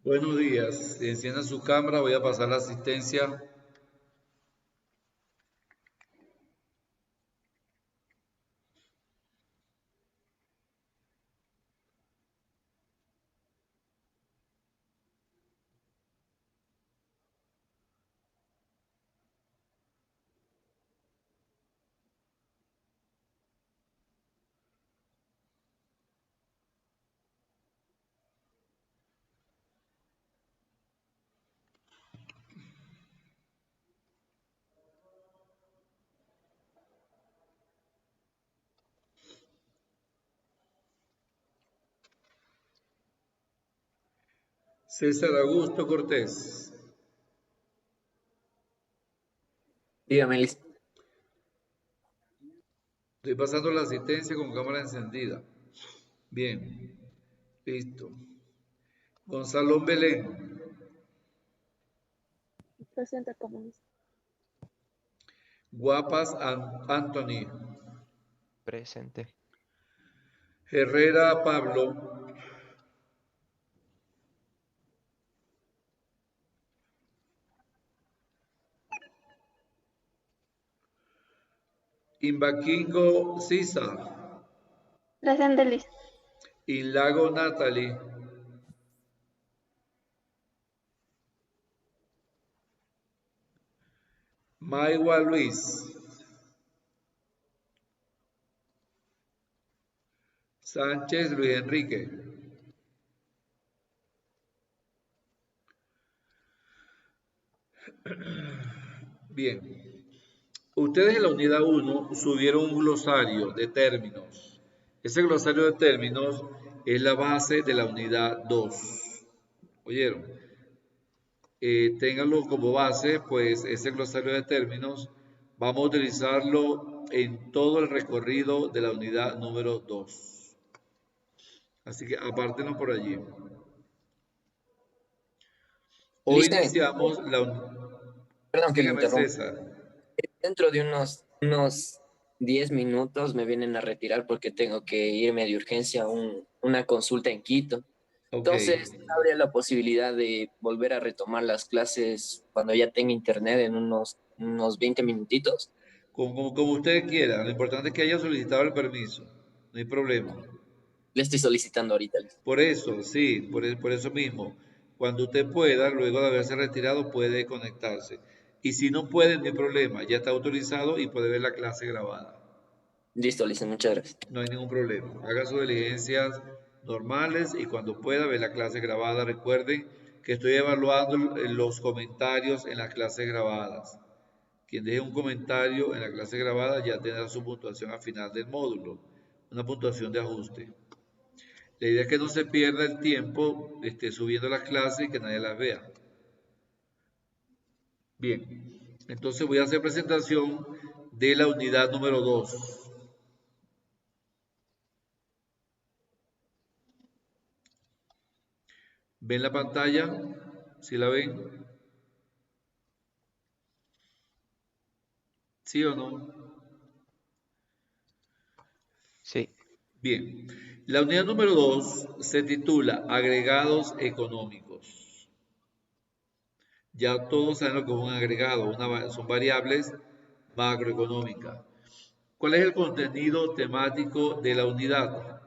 Buenos días. Si encienda su cámara, voy a pasar la asistencia. César Augusto Cortés. Dígame, listo. Estoy pasando la asistencia con cámara encendida. Bien, listo. Gonzalo Belén. Presente comunista. Guapas Anthony. Presente. Herrera Pablo. Imbaquingo Sisa. Presente, Liz. Ilago Natalie. Maigua Luis. Sánchez Luis Enrique. Bien. Ustedes en la unidad 1 subieron un glosario de términos. Ese glosario de términos es la base de la unidad 2. ¿Oyeron? Ténganlo como base, pues ese glosario de términos vamos a utilizarlo en todo el recorrido de la unidad número 2. Así que apártenlo por allí. Hoy Listo. iniciamos la... Perdón que le Dígame, interrumpa. César. Dentro de unos 10 minutos me vienen a retirar porque tengo que irme de urgencia a una consulta en Quito. Ok. Entonces, habría la posibilidad de volver a retomar las clases cuando ya tenga internet en unos 20 minutitos. Como usted quiera, lo importante es que haya solicitado el permiso, no hay problema. Le estoy solicitando ahorita. Por eso, sí, por eso mismo. Cuando usted pueda, luego de haberse retirado, puede conectarse. Y si no puede, no hay problema, ya está autorizado y puede ver la clase grabada. Listo, Lisa, muchas gracias. No hay ningún problema. Haga sus diligencias normales y cuando pueda ver la clase grabada, recuerden que estoy evaluando los comentarios en las clases grabadas. Quien deje un comentario en la clase grabada ya tendrá su puntuación al final del módulo, una puntuación de ajuste. La idea es que no se pierda el tiempo subiendo las clases y que nadie las vea. Bien, entonces voy a hacer presentación de la unidad número 2. ¿Ven la pantalla? ¿Sí la ven? ¿Sí o no? Sí. Bien, la unidad número 2 se titula Agregados económicos. Ya todos saben lo que es un agregado, son variables macroeconómicas. ¿Cuál es el contenido temático de la unidad?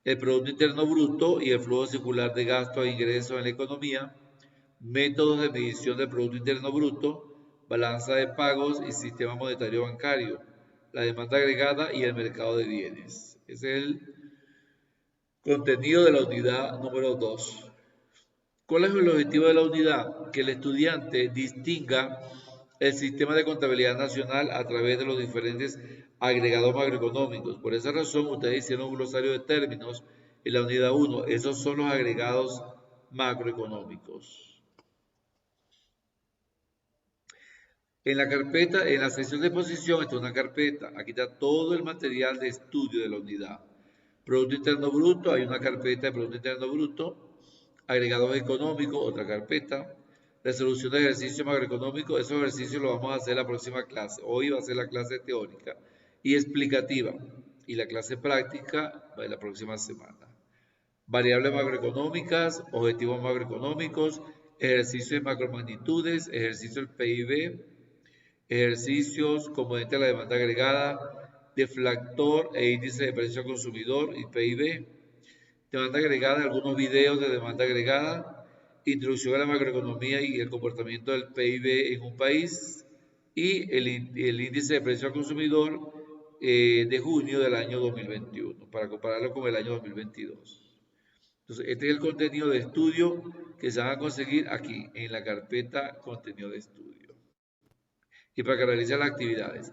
El Producto Interno Bruto y el flujo circular de gastos e ingresos en la economía, métodos de medición del Producto Interno Bruto, balanza de pagos y sistema monetario bancario, la demanda agregada y el mercado de bienes. Ese es el contenido de la unidad número 2. ¿Cuál es el objetivo de la unidad? Que el estudiante distinga el sistema de contabilidad nacional a través de los diferentes agregados macroeconómicos. Por esa razón, ustedes hicieron un glosario de términos en la unidad 1. Esos son los agregados macroeconómicos. En la carpeta, en la sección de exposición está una carpeta. Aquí está todo el material de estudio de la unidad. Producto Interno Bruto, hay una carpeta de Producto Interno Bruto. Agregados económicos, otra carpeta. Resolución de ejercicio macroeconómico, esos ejercicios los vamos a hacer la próxima clase. Hoy va a ser la clase teórica y explicativa. Y la clase práctica va a ser la próxima semana. Variables macroeconómicas, objetivos macroeconómicos, ejercicios de macromagnitudes, ejercicio del PIB, ejercicios, componente de la demanda agregada, deflactor e índice de precio al consumidor y PIB, demanda agregada, algunos videos de demanda agregada, introducción a la macroeconomía y el comportamiento del PIB en un país y el índice de precio al consumidor de junio del año 2021 para compararlo con el año 2022. Entonces, este es el contenido de estudio que se van a conseguir aquí en la carpeta contenido de estudio. Y para que realicen las actividades.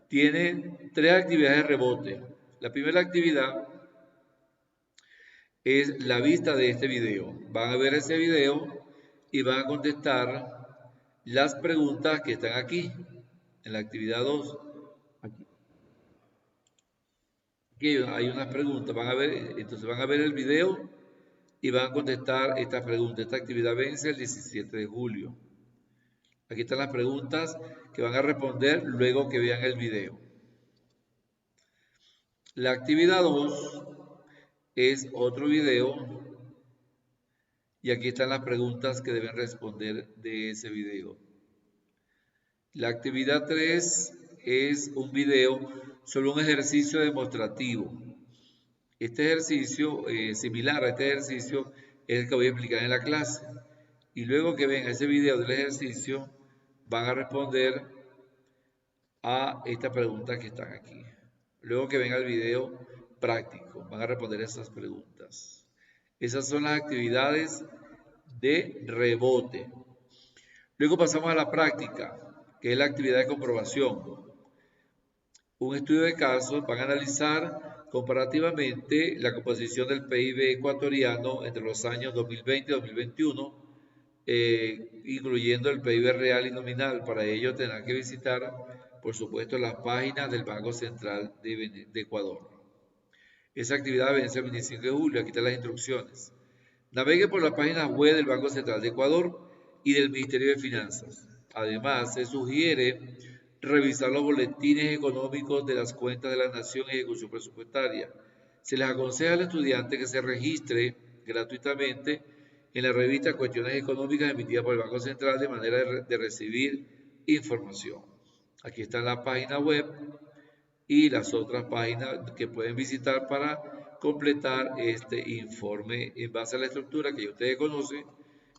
Tiene 3 actividades de rebote. La primera actividad es la vista de este video. Van a ver ese video y van a contestar las preguntas que están aquí, en la actividad 2. Aquí hay unas preguntas, entonces van a ver el video y van a contestar estas preguntas. Esta actividad vence el 17 de julio. Aquí están las preguntas que van a responder luego que vean el video. La actividad 2 es otro video y aquí están las preguntas que deben responder de ese video. La actividad 3 es un video sobre un ejercicio demostrativo. Este ejercicio, similar a este ejercicio, es el que voy a explicar en la clase. Y luego que vean ese video del ejercicio, van a responder a estas preguntas que están aquí. Luego que venga el video práctico, van a responder esas preguntas. Esas son las actividades de rebote. Luego pasamos a la práctica, que es la actividad de comprobación. Un estudio de casos van a analizar comparativamente la composición del PIB ecuatoriano entre los años 2020 y 2021, incluyendo el PIB real y nominal. Para ello tendrán que visitar, por supuesto, las páginas del Banco Central de Ecuador. Esa actividad vence el 25 de julio. Aquí están las instrucciones. Navegue por las páginas web del Banco Central de Ecuador y del Ministerio de Finanzas. Además, se sugiere revisar los boletines económicos de las cuentas de la Nación en ejecución presupuestaria. Se les aconseja al estudiante que se registre gratuitamente en la revista Cuestiones Económicas emitida por el Banco Central de manera de recibir información. Aquí está la página web y las otras páginas que pueden visitar para completar este informe en base a la estructura que ya ustedes conocen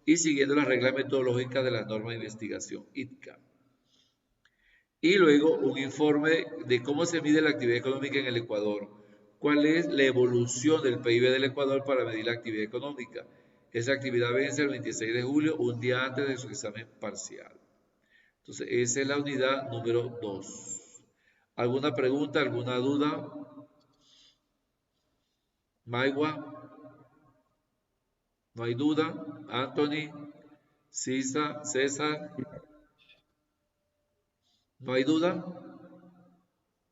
y siguiendo las reglas metodológicas de la norma de investigación ITCA. Y luego un informe de cómo se mide la actividad económica en el Ecuador. ¿Cuál es la evolución del PIB del Ecuador para medir la actividad económica? Esa actividad vence el 26 de julio, un día antes de su examen parcial. Entonces, esa es la unidad número 2. ¿Alguna pregunta, alguna duda? Maigua, no hay duda. Anthony, César, no hay duda.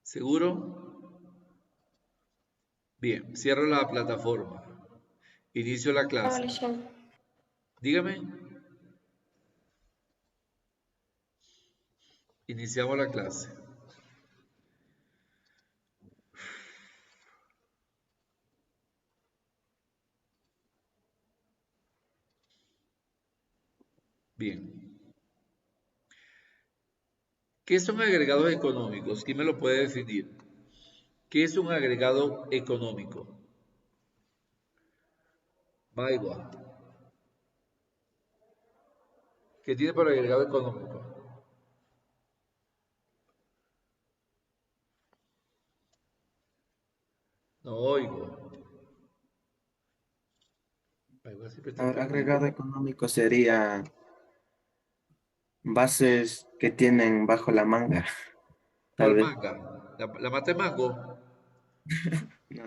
¿Seguro? Bien, cierro la plataforma. Inicio la clase. Dígame. Iniciamos la clase. Bien. ¿Qué son agregados económicos? ¿Quién me lo puede definir? ¿Qué es un agregado económico? Maigua. ¿Qué tiene por agregado económico? No oigo. Maigua siempre está Agregado económico sería bases que tienen bajo la manga, tal ¿Cuál vez. manga? ¿La mata de mango? No.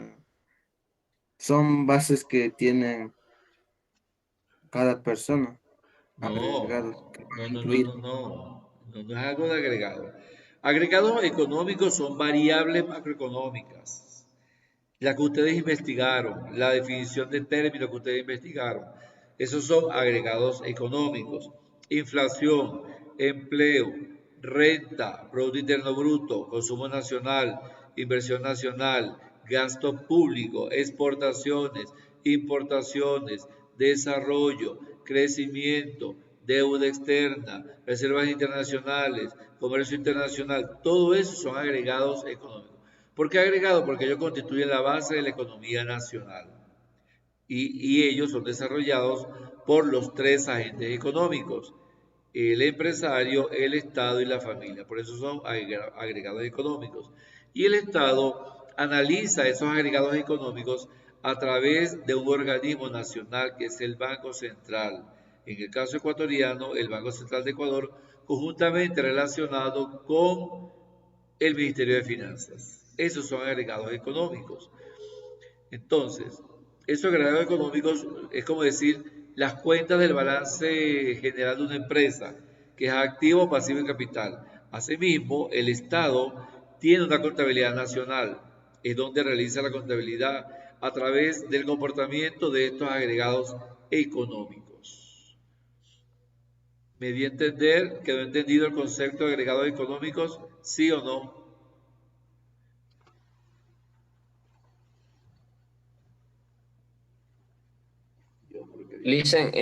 Son bases que tienen cada persona, agregados, No, que no, van a no, no, incluir. no, no. No, no es algo de agregado. Agregados económicos son variables macroeconómicas. La que ustedes investigaron, la definición de términos que ustedes investigaron, esos son agregados económicos. Inflación, empleo, renta, Producto Interno Bruto, consumo nacional, inversión nacional, gasto público, exportaciones, importaciones, desarrollo, crecimiento, deuda externa, reservas internacionales, comercio internacional, todo eso son agregados económicos. ¿Por qué agregado? Porque ellos constituyen la base de la economía nacional y ellos son desarrollados por los tres agentes económicos, el empresario, el Estado y la familia. Por eso son agregados económicos. Y el Estado analiza esos agregados económicos a través de un organismo nacional que es el Banco Central. En el caso ecuatoriano, el Banco Central de Ecuador, conjuntamente relacionado con el Ministerio de Finanzas. Esos son agregados económicos. Entonces, esos agregados económicos es como decir las cuentas del balance general de una empresa, que es activo, pasivo y capital. Asimismo, el Estado tiene una contabilidad nacional, es donde realiza la contabilidad a través del comportamiento de estos agregados económicos. ¿Me di a entender? ¿Quedó entendido el concepto de agregados económicos? ¿Sí o no? Listen,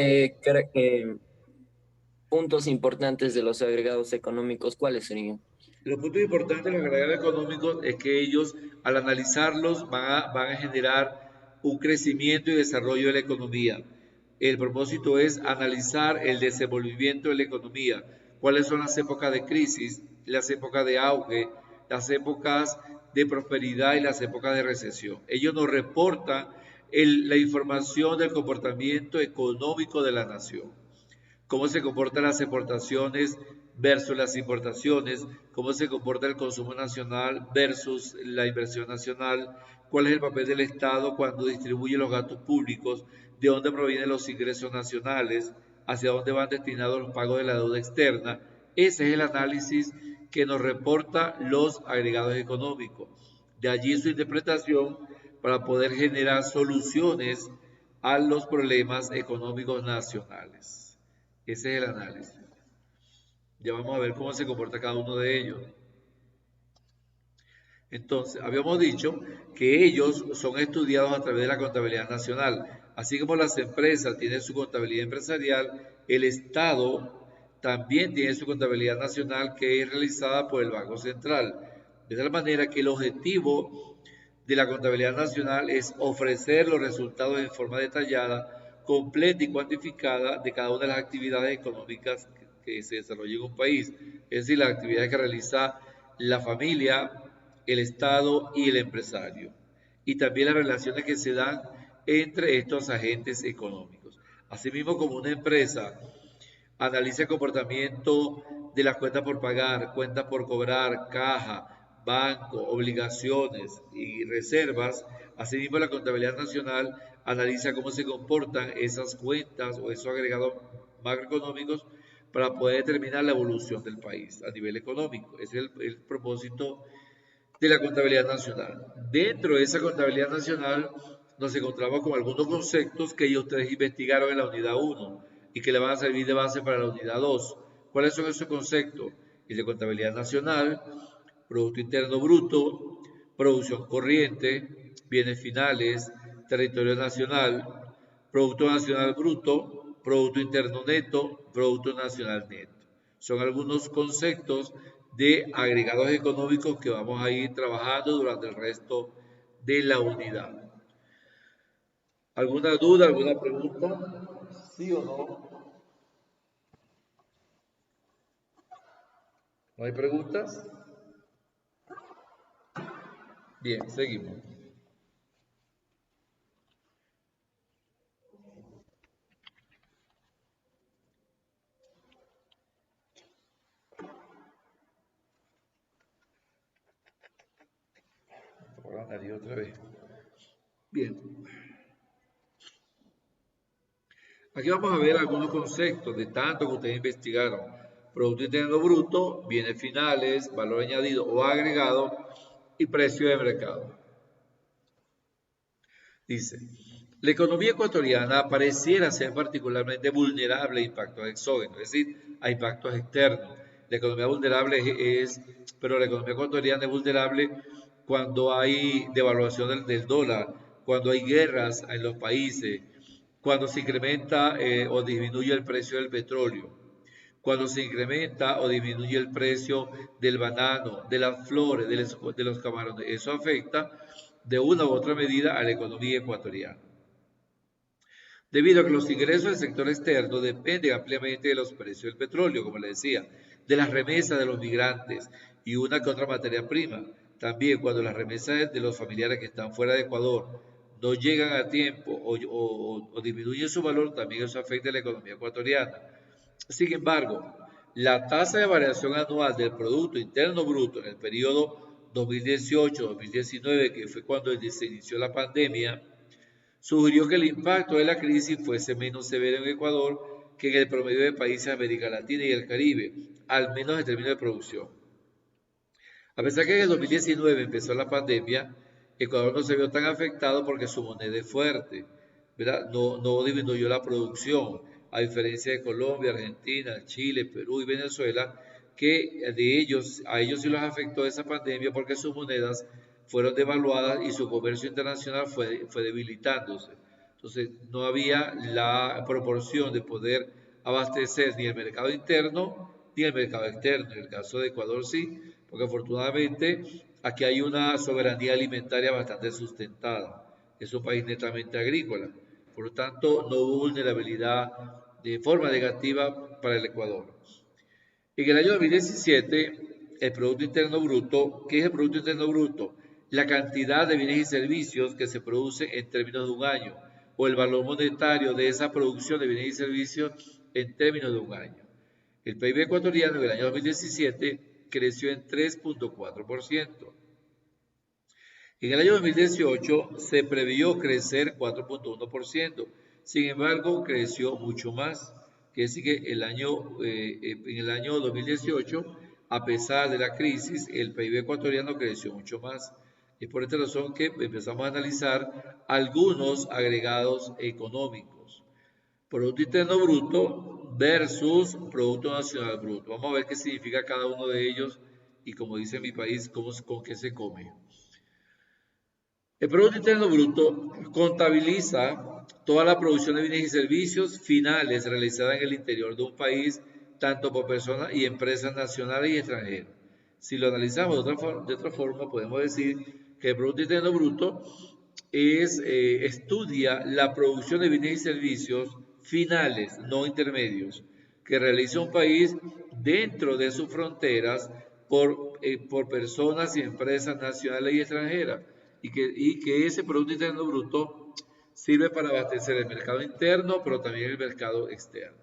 puntos importantes de los agregados económicos, ¿cuáles serían? Los puntos importantes de los agregados económicos es que ellos, al analizarlos, van a generar un crecimiento y desarrollo de la economía. El propósito es analizar el desenvolvimiento de la economía, cuáles son las épocas de crisis, las épocas de auge, las épocas de prosperidad y las épocas de recesión. Ellos nos reportan la información del comportamiento económico de la nación, cómo se comportan las exportaciones versus las importaciones, cómo se comporta el consumo nacional versus la inversión nacional, cuál es el papel del Estado cuando distribuye los gastos públicos, de dónde provienen los ingresos nacionales, hacia dónde van destinados los pagos de la deuda externa. Ese es el análisis que nos reporta los agregados económicos. De allí su interpretación para poder generar soluciones a los problemas económicos nacionales. Ese es el análisis. Ya vamos a ver cómo se comporta cada uno de ellos. Entonces, habíamos dicho que ellos son estudiados a través de la contabilidad nacional. Así como las empresas tienen su contabilidad empresarial, el Estado también tiene su contabilidad nacional que es realizada por el Banco Central. De tal manera que el objetivo de la contabilidad nacional es ofrecer los resultados en forma detallada, completa y cuantificada de cada una de las actividades económicas que se desarrollan en un país. Es decir, las actividades que realiza la familia, el Estado y el empresario. Y también las relaciones que se dan entre estos agentes económicos. Asimismo, como una empresa analiza el comportamiento de las cuentas por pagar, cuentas por cobrar, caja, banco, obligaciones y reservas. Asimismo, la contabilidad nacional analiza cómo se comportan esas cuentas o esos agregados macroeconómicos para poder determinar la evolución del país a nivel económico. Ese es el propósito de la contabilidad nacional. Dentro de esa contabilidad nacional nos encontramos con algunos conceptos que ellos ustedes investigaron en la unidad 1 y que le van a servir de base para la unidad 2. ¿Cuáles son esos conceptos? El de contabilidad nacional, Producto Interno Bruto, producción corriente, bienes finales, territorio nacional, Producto Nacional Bruto, Producto Interno Neto, Producto Nacional Neto. Son algunos conceptos de agregados económicos que vamos a ir trabajando durante el resto de la unidad. ¿Alguna duda, alguna pregunta? ¿Sí o no? ¿No hay preguntas? Bien, seguimos. Otra vez. Bien. Aquí vamos a ver algunos conceptos de tanto que ustedes investigaron. Producto Interno Bruto, bienes finales, valor añadido o agregado y precio de mercado. Dice, la economía ecuatoriana pareciera ser particularmente vulnerable a impactos exógenos, es decir, a impactos externos. La economía vulnerable pero la economía ecuatoriana es vulnerable cuando hay devaluación del dólar, cuando hay guerras en los países, cuando se incrementa o disminuye el precio del petróleo, cuando se incrementa o disminuye el precio del banano, de las flores, de los camarones. Eso afecta de una u otra medida a la economía ecuatoriana. Debido a que los ingresos del sector externo dependen ampliamente de los precios del petróleo, como les decía, de las remesas de los migrantes y una que otra materia prima. También cuando las remesas de los familiares que están fuera de Ecuador no llegan a tiempo o disminuyen su valor, también eso afecta a la economía ecuatoriana. Sin embargo, la tasa de variación anual del Producto Interno Bruto en el periodo 2018-2019, que fue cuando se inició la pandemia, sugirió que el impacto de la crisis fuese menos severo en Ecuador que en el promedio de países de América Latina y el Caribe, al menos en términos de producción. A pesar que en el 2019 empezó la pandemia, Ecuador no se vio tan afectado porque su moneda es fuerte, ¿verdad? No disminuyó la producción, a diferencia de Colombia, Argentina, Chile, Perú y Venezuela, que a ellos sí los afectó esa pandemia porque sus monedas fueron devaluadas y su comercio internacional fue debilitándose. Entonces, no había la proporción de poder abastecer ni el mercado interno ni el mercado externo. En el caso de Ecuador sí, porque afortunadamente aquí hay una soberanía alimentaria bastante sustentada. Es un país netamente agrícola. Por lo tanto, no hubo vulnerabilidad de forma negativa para el Ecuador. En el año 2017, el Producto Interno Bruto, ¿qué es el Producto Interno Bruto? La cantidad de bienes y servicios que se producen en términos de un año, o el valor monetario de esa producción de bienes y servicios en términos de un año. El PIB ecuatoriano en el año 2017 creció en 3.4%. En el año 2018 se previó crecer 4.1%, sin embargo creció mucho más. Quiere decir que en el año 2018, a pesar de la crisis, el PIB ecuatoriano creció mucho más. Es por esta razón que empezamos a analizar algunos agregados económicos. Producto Interno Bruto versus Producto Nacional Bruto. Vamos a ver qué significa cada uno de ellos y, como dice mi país, con qué se come. El Producto Interno Bruto contabiliza toda la producción de bienes y servicios finales realizada en el interior de un país, tanto por personas y empresas nacionales y extranjeras. Si lo analizamos de otra forma, podemos decir que el Producto Interno Bruto estudia la producción de bienes y servicios finales, no intermedios, que realiza un país dentro de sus fronteras por personas y empresas nacionales y extranjeras, y que ese Producto Interno Bruto sirve para abastecer el mercado interno, pero también el mercado externo.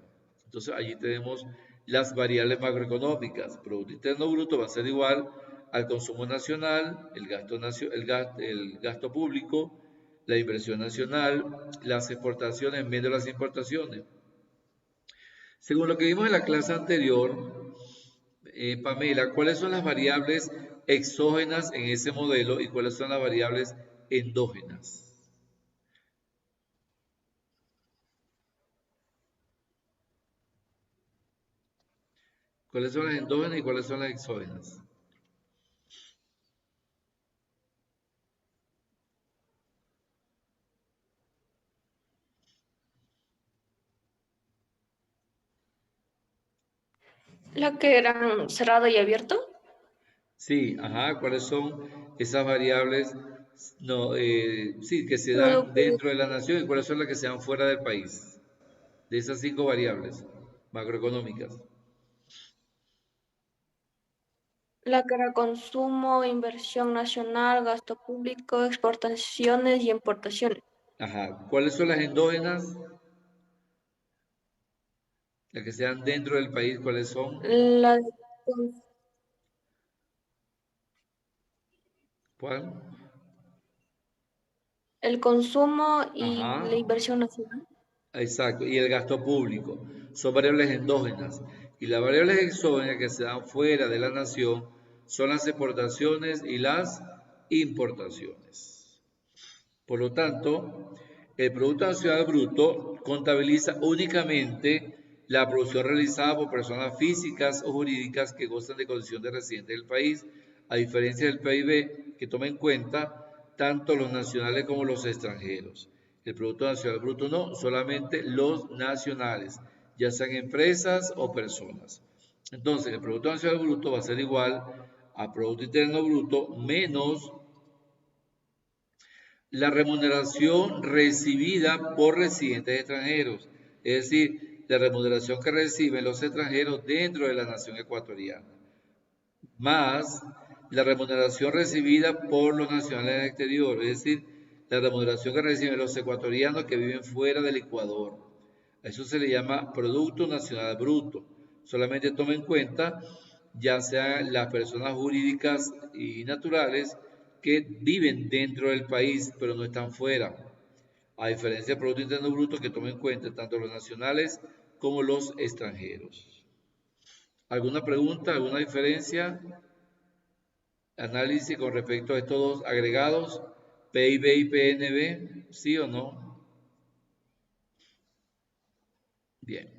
Entonces, allí tenemos las variables macroeconómicas. Producto Interno Bruto va a ser igual al consumo nacional, el gasto público, la inversión nacional, las exportaciones menos las importaciones. Según lo que vimos en la clase anterior, Pamela, ¿cuáles son las variables exógenas en ese modelo y cuáles son las variables endógenas? ¿Cuáles son las endógenas y cuáles son las exógenas? La que eran cerrado y abierto. Sí, ajá, ¿cuáles son esas variables sí, que se dan dentro de la nación y cuáles son las que se dan fuera del país? De esas 5 variables macroeconómicas. La que era consumo, inversión nacional, gasto público, exportaciones y importaciones. Ajá, ¿cuáles son las endógenas? Las que se dan dentro del país, ¿cuáles son? La de ¿Cuál? el consumo y Ajá, la inversión nacional. exacto, y el gasto público. Son variables endógenas. Y las variables exógenas que se dan fuera de la nación son las exportaciones y las importaciones. Por lo tanto, el Producto Nacional Bruto contabiliza únicamente la producción realizada por personas físicas o jurídicas que gozan de condición de residente del país, a diferencia del PIB, que toma en cuenta tanto los nacionales como los extranjeros. El Producto Nacional Bruto no, solamente los nacionales, ya sean empresas o personas. Entonces, el Producto Nacional Bruto va a ser igual a Producto Interno Bruto menos la remuneración recibida por residentes extranjeros, es decir, la remuneración que reciben los extranjeros dentro de la nación ecuatoriana, más la remuneración recibida por los nacionales del exterior, es decir, la remuneración que reciben los ecuatorianos que viven fuera del Ecuador. A eso se le llama Producto Nacional Bruto. Solamente toma en cuenta ya sean las personas jurídicas y naturales que viven dentro del país, pero no están fuera. A diferencia del Producto Interno Bruto, que toma en cuenta tanto los nacionales como los extranjeros. ¿Alguna pregunta, alguna diferencia? Análisis con respecto a estos dos agregados, PIB y PNB, ¿sí o no? Bien.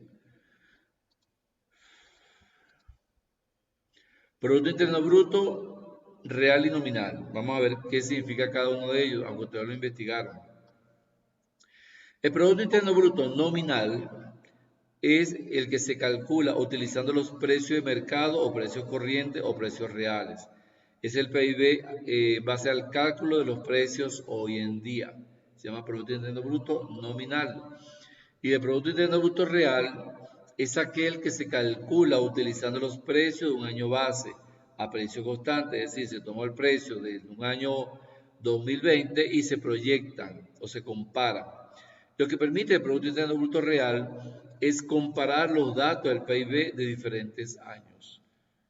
Producto Interno Bruto, real y nominal. Vamos a ver qué significa cada uno de ellos, aunque ustedes lo investigaron. El Producto Interno Bruto nominal es el que se calcula utilizando los precios de mercado o precios corrientes o precios reales. Es el PIB base al cálculo de los precios hoy en día. Se llama Producto Interno Bruto nominal. Y el Producto Interno Bruto real es aquel que se calcula utilizando los precios de un año base a precio constante. Es decir, se tomó el precio de un año 2020 y se proyectan o se comparan. Lo que permite el Producto Interno Bruto real es comparar los datos del PIB de diferentes años.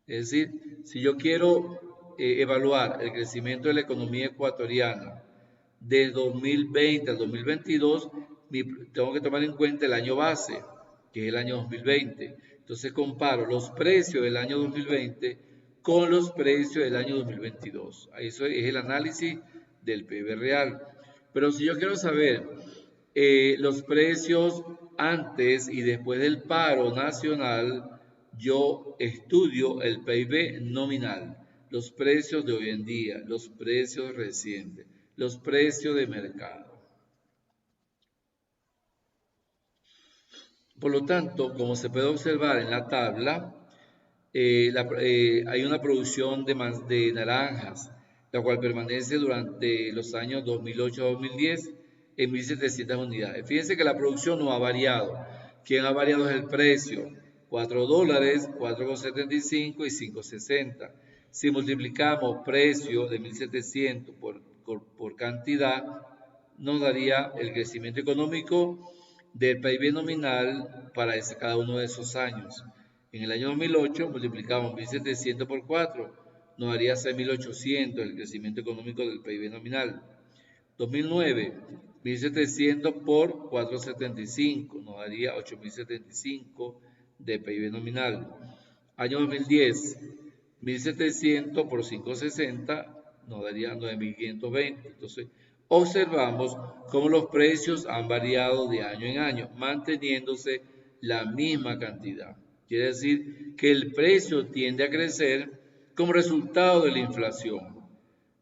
Es decir, si yo quiero evaluar el crecimiento de la economía ecuatoriana de 2020 al 2022, tengo que tomar en cuenta el año base, que es el año 2020. Entonces comparo los precios del año 2020 con los precios del año 2022. Eso es el análisis del PIB real. Pero si yo quiero saber los precios antes y después del paro nacional, yo estudio el PIB nominal, los precios de hoy en día, los precios recientes, los precios de mercado. Por lo tanto, como se puede observar en la tabla, hay una producción de naranjas, la cual permanece durante los años 2008-2010 en 1.700 unidades. Fíjense que la producción no ha variado. Quien ha variado es el precio, $4, 4,75 y 5,60. Si multiplicamos precio de 1.700 por cantidad, nos daría el crecimiento económico del PIB nominal para cada uno de esos años. En el año 2008 multiplicamos 1.700 por 4, nos daría 6.800 el crecimiento económico del PIB nominal. 2009, 1.700 por 4,75, nos daría 8.075 de PIB nominal. Año 2010, 1.700 por 5,60 nos daría 9.520. Entonces, observamos cómo los precios han variado de año en año, manteniéndose la misma cantidad. Quiere decir que el precio tiende a crecer como resultado de la inflación.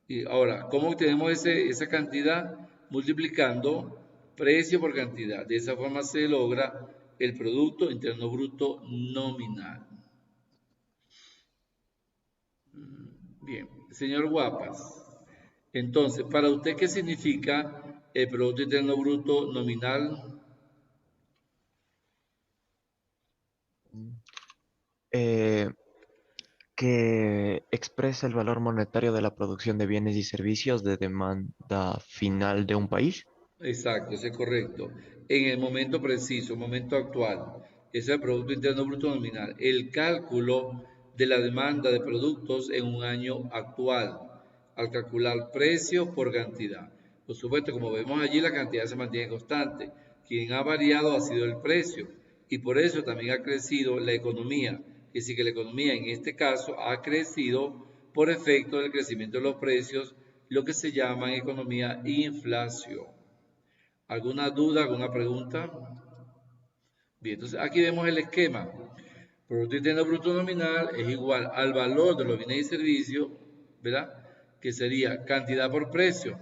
Y ahora, ¿cómo obtenemos esa cantidad? Multiplicando precio por cantidad. De esa forma se logra el Producto Interno Bruto nominal. Bien, señor Guapas. Entonces, para usted, ¿qué significa el Producto Interno Bruto nominal? Que expresa el valor monetario de la producción de bienes y servicios de demanda final de un país. Exacto, eso es correcto. En el momento preciso, momento actual, ese es el Producto Interno Bruto nominal. El cálculo de la demanda de productos en un año actual, al calcular precio por cantidad. Por supuesto, como vemos allí, la cantidad se mantiene constante. Quien ha variado ha sido el precio y por eso también ha crecido la economía. Es decir, que la economía en este caso ha crecido por efecto del crecimiento de los precios, lo que se llama en economía inflación. ¿Alguna duda, alguna pregunta? Bien, entonces aquí vemos el esquema. Producto Interno Bruto nominal es igual al valor de los bienes y servicios, ¿verdad? Que sería cantidad por precio.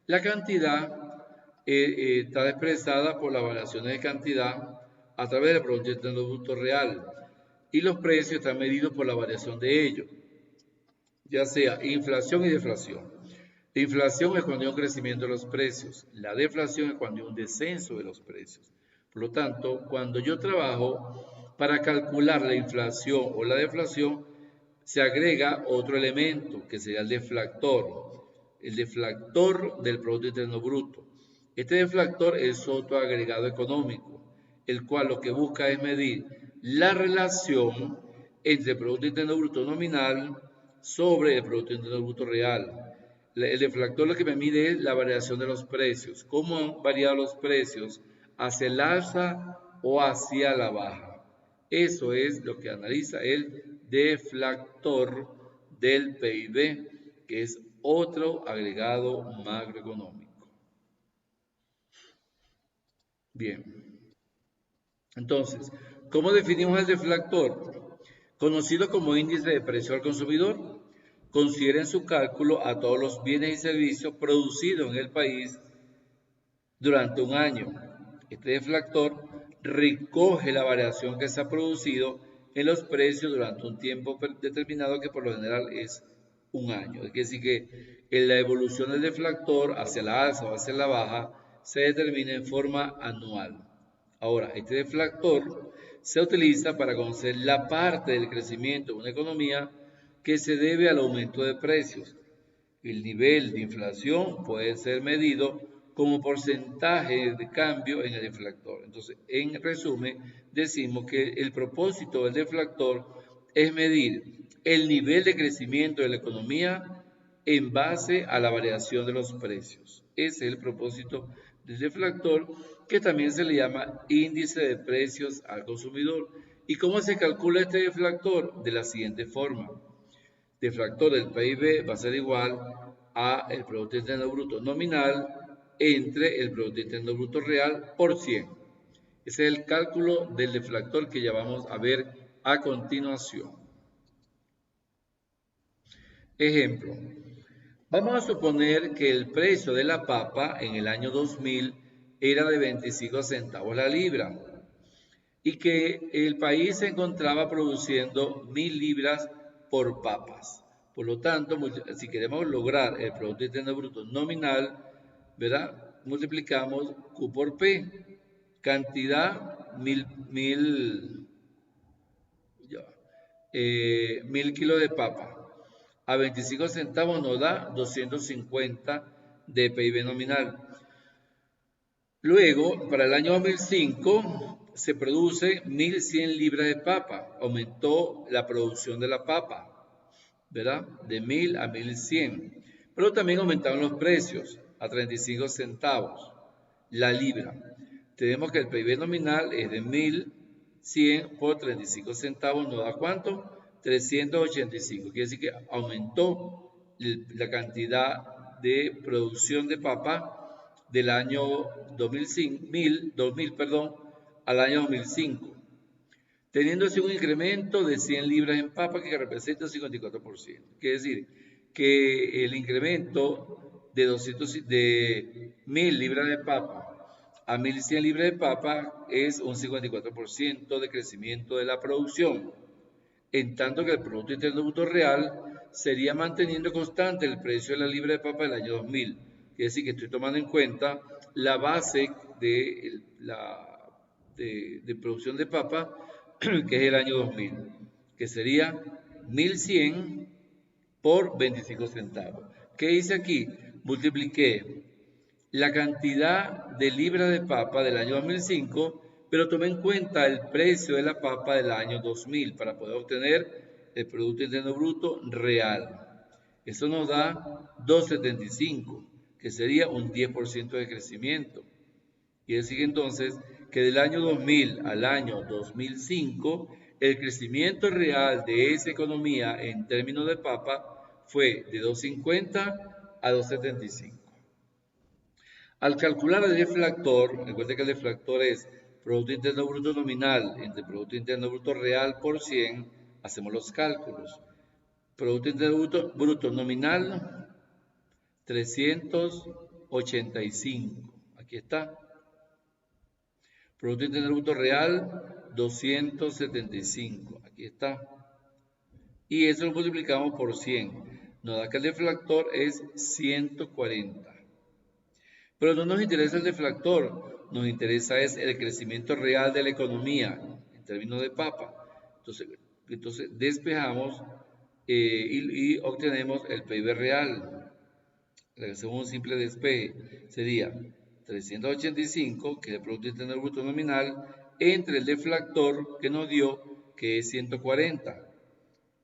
La cantidad está expresada por las variaciones de cantidad a través del Producto Interno Bruto real. Y los precios están medidos por la variación de ellos, ya sea inflación y deflación. La inflación es cuando hay un crecimiento de los precios. La deflación es cuando hay un descenso de los precios. Por lo tanto, cuando yo trabajo para calcular la inflación o la deflación, se agrega otro elemento que sería el deflactor del Producto Interno Bruto. Este deflactor es otro agregado económico, el cual lo que busca es medir la relación entre el Producto Interno Bruto nominal sobre el Producto Interno Bruto real. El deflactor lo que me mide es la variación de los precios, cómo han variado los precios hacia el alza o hacia la baja. Eso es lo que analiza el deflactor del PIB, que es otro agregado macroeconómico. Bien. Entonces, ¿cómo definimos el deflactor? Conocido como índice de precio al consumidor. Considera en su cálculo a todos los bienes y servicios producidos en el país durante un año. Este deflactor recoge la variación que se ha producido en los precios durante un tiempo determinado que por lo general es un año. Es decir, que en la evolución del deflactor hacia la alza o hacia la baja se determina en forma anual. Ahora, este deflactor se utiliza para conocer la parte del crecimiento de una economía que se debe al aumento de precios. El nivel de inflación puede ser medido como porcentaje de cambio en el deflactor. Entonces, en resumen, decimos que el propósito del deflactor es medir el nivel de crecimiento de la economía en base a la variación de los precios. Ese es el propósito del deflactor, que también se le llama índice de precios al consumidor. ¿Y cómo se calcula este deflactor? De la siguiente forma. Deflactor del PIB va a ser igual a el Producto Interno Bruto nominal entre el Producto Interno Bruto real por 100. Ese es el cálculo del deflactor que ya vamos a ver a continuación. Ejemplo, vamos a suponer que el precio de la papa en el año 2000 era de 25 centavos la libra y que el país se encontraba produciendo 1000 libras por papas. Por lo tanto, si queremos lograr el Producto Interno Bruto nominal, ¿verdad? Multiplicamos Q por P, cantidad 1000 kilos de papa. A 25 centavos nos da 250 de PIB nominal. Luego, para el año 2005, se produce 1100 libras de papa. Aumentó la producción de la papa, ¿verdad? De 1000 a 1100. Pero también aumentaron los precios a 35 centavos la libra. Tenemos que el PIB nominal es de 1100 por 35 centavos, ¿nos da cuánto? 385. Quiere decir que aumentó la cantidad de producción de papa del año 2000, al año 2005, teniendo así un incremento de 100 libras en papa que representa el 54%. Quiere decir que el incremento de 1000 libras de papa a 1100 libras de papa es un 54% de crecimiento de la producción, en tanto que el Producto Interno Bruto Real sería manteniendo constante el precio de la libra de papa del año 2000. Quiere decir que estoy tomando en cuenta la base de producción de papa, que es el año 2000, que sería 1100 por 25 centavos. ¿Qué hice aquí? Multipliqué la cantidad de libras de papa del año 2005, pero tomé en cuenta el precio de la papa del año 2000 para poder obtener el Producto Interno Bruto real. Eso nos da 275, que sería un 10% de crecimiento. Quiere decir entonces que del año 2000 al año 2005, el crecimiento real de esa economía en términos de papa fue de 250 a 275. Al calcular el deflactor, recuerden que el deflactor es Producto Interno Bruto nominal entre Producto Interno Bruto real por 100, hacemos los cálculos. Producto Interno Bruto nominal, 385. Aquí está. Producto Interno Bruto real, 275. Aquí está. Y eso lo multiplicamos por 100. Nos da que el deflactor es 140. Pero no nos interesa el deflactor, nos interesa es el crecimiento real de la economía en términos de papa. Entonces despejamos y obtenemos el PIB real. Hacemos un simple despeje. Sería 385, que es el Producto Interno Bruto nominal, entre el deflactor que nos dio, que es 140.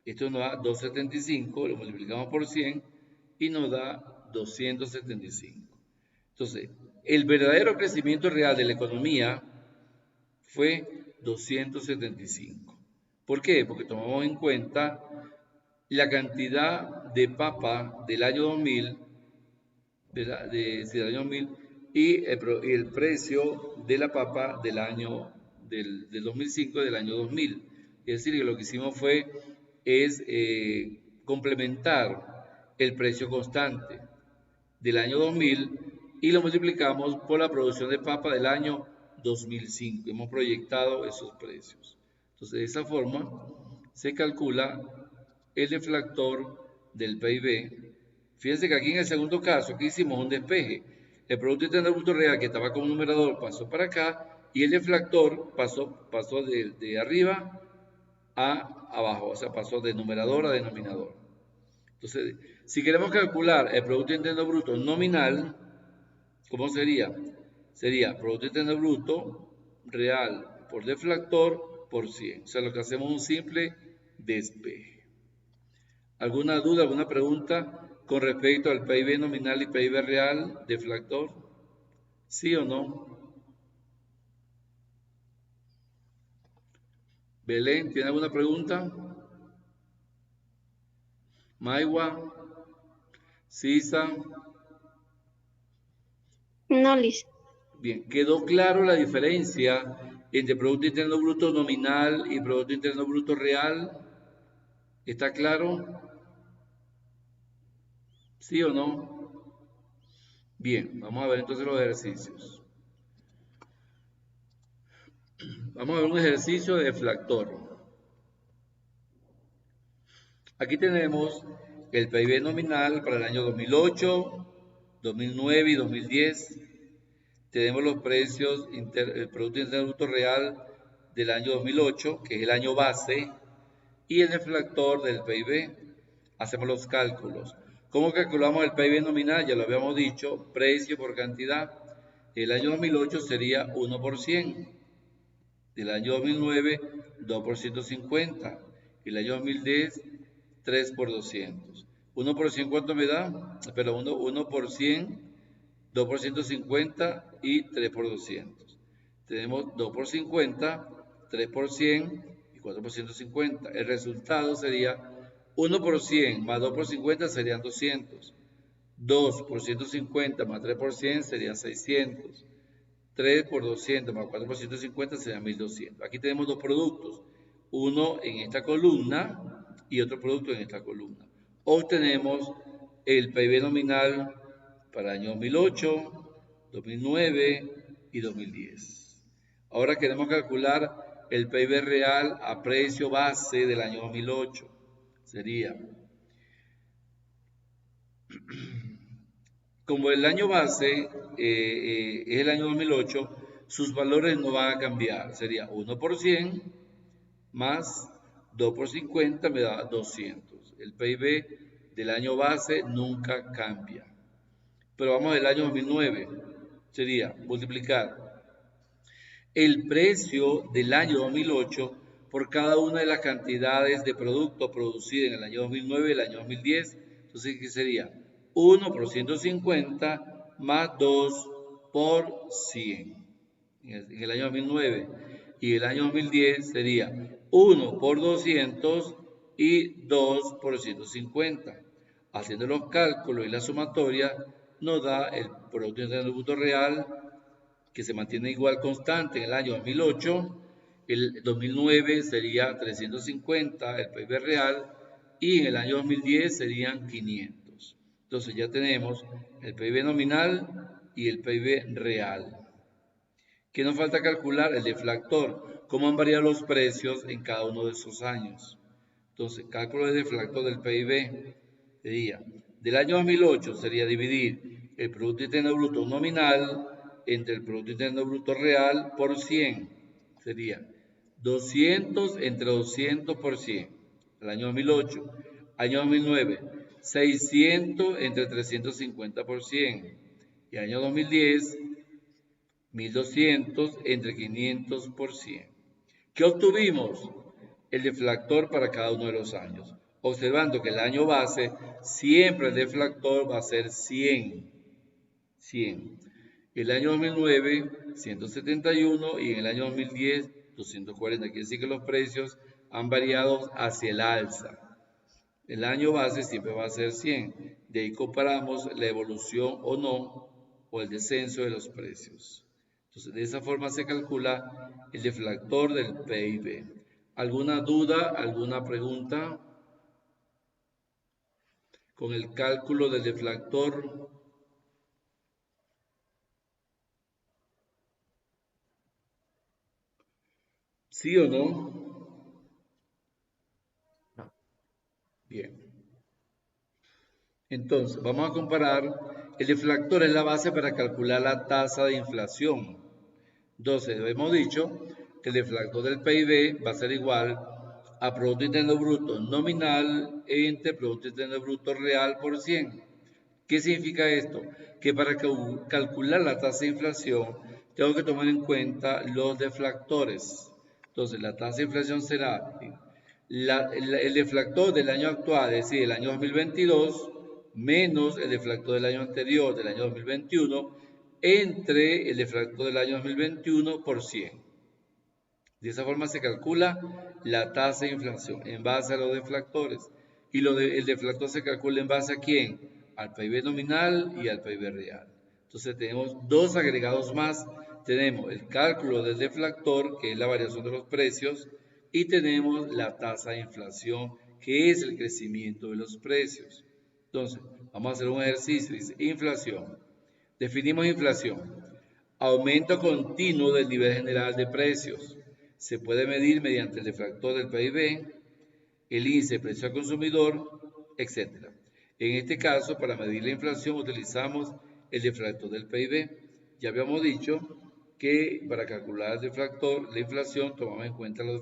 Esto nos da 275, lo multiplicamos por 100 y nos da 275. Entonces, el verdadero crecimiento real de la economía fue 275. ¿Por qué? Porque tomamos en cuenta la cantidad de papa del año 2000, del año 2000 y el precio de la papa del año del 2005 del año 2000. Es decir, que lo que hicimos es complementar el precio constante del año 2000 y lo multiplicamos por la producción de papa del año 2005. Hemos proyectado esos precios. Entonces, de esa forma se calcula el deflactor del PIB. Fíjense que aquí en el segundo caso, aquí hicimos un despeje. El Producto Interno Bruto Real, que estaba como numerador, pasó para acá y el deflactor pasó de arriba a abajo, o sea, pasó de numerador a denominador. Entonces, si queremos calcular el Producto Interno Bruto nominal, ¿cómo sería? Sería Producto Interno Bruto real por deflactor por 100. O sea, lo que hacemos es un simple despeje. ¿Alguna duda, alguna pregunta con respecto al PIB nominal y PIB real deflactor? ¿Sí o no? Belén, ¿tiene alguna pregunta? Maiwa, Sisa. No, Liz. Bien, ¿quedó claro la diferencia entre Producto Interno Bruto nominal y Producto Interno Bruto real? ¿Está claro? ¿Sí o no? Bien, vamos a ver entonces los ejercicios. Vamos a ver un ejercicio de deflactor. Aquí tenemos el PIB nominal para el año 2008, 2009 y 2010. Tenemos los precios, el Producto Interno Bruto Real del año 2008, que es el año base, y el deflactor del PIB. Hacemos los cálculos. ¿Cómo calculamos el PIB nominal? Ya lo habíamos dicho, precio por cantidad. El año 2008 sería 1 por 100. Del año 2009, 2 por 150. El año 2010, 3 por 200. 1 por 100, ¿cuánto me da? Espera, 1 por 100, 2 por 150 y 3 por 200. Tenemos 2 por 50, 3 por 100 y 4 por 150. El resultado sería 1 por 100 más 2 por 50 serían 200. 2 por 150 más 3 por 100 serían 600. 3 por 200 más 4 por 150 serían 1200. Aquí tenemos dos productos, uno en esta columna y otro producto en esta columna. Obtenemos el PIB nominal para el año 2008, 2009 y 2010. Ahora queremos calcular el PIB real a precio base del año 2008. Sería, como el año base es el año 2008, sus valores no van a cambiar. Sería 1 por 100 más 2 por 50 me da 200. El PIB del año base nunca cambia. Pero vamos al año 2009. Sería multiplicar el precio del año 2008 por cada una de las cantidades de producto producidas en el año 2009 y el año 2010. Entonces, ¿qué sería? 1 por 150 más 2 por 100 en el año 2009. Y el año 2010 sería 1 por 200 y 2 por 150. Haciendo los cálculos y la sumatoria nos da el Producto Interno Bruto Real, que se mantiene igual constante en el año 2008. El 2009 sería 350 el PIB real y en el año 2010 serían 500. Entonces ya tenemos el PIB nominal y el PIB real. ¿Qué nos falta calcular? El deflactor. ¿Cómo han variado los precios en cada uno de esos años? Entonces, cálculo del deflactor del PIB sería, del año 2008 sería dividir el Producto Interno Bruto nominal entre el Producto Interno Bruto real por 100. Sería 200 entre 200 por 100. El año 2008. Año 2009, 600 entre 350 por 100. Y año 2010, 1200 entre 500 por 100. ¿Qué obtuvimos? El deflactor para cada uno de los años. Observando que el año base, siempre el deflactor va a ser 100. 100. El año 2009, 171 y en el año 2010, 240. Quiere decir que los precios han variado hacia el alza. El año base siempre va a ser 100. De ahí comparamos la evolución o no, o el descenso de los precios. Entonces, de esa forma se calcula el deflactor del PIB. ¿Alguna duda, alguna pregunta con el cálculo del deflactor? ¿Sí o no? No. Bien. Entonces, vamos a comparar. El deflactor es la base para calcular la tasa de inflación. Entonces, hemos dicho que el deflactor del PIB va a ser igual a Producto Interno Bruto nominal entre Producto Interno Bruto real por 100. ¿Qué significa esto? Que para calcular la tasa de inflación tengo que tomar en cuenta los deflactores. Entonces, la tasa de inflación será el deflactor del año actual, es decir, el año 2022, menos el deflactor del año anterior, del año 2021, entre el deflactor del año 2021 por 100. De esa forma se calcula la tasa de inflación en base a los deflactores. Y el deflactor se calcula en base a ¿quién? Al PIB nominal y al PIB real. Entonces, Entonces tenemos dos agregados más. Tenemos el cálculo del deflactor, que es la variación de los precios, y tenemos la tasa de inflación, que es el crecimiento de los precios. Entonces, vamos a hacer un ejercicio. Dice, inflación. Definimos inflación. Aumento continuo del nivel general de precios. Se puede medir mediante el deflactor del PIB, el índice de precio al consumidor, etc. En este caso, para medir la inflación utilizamos el deflactor del PIB. Ya habíamos dicho que para calcular el deflactor, la inflación, tomamos en cuenta los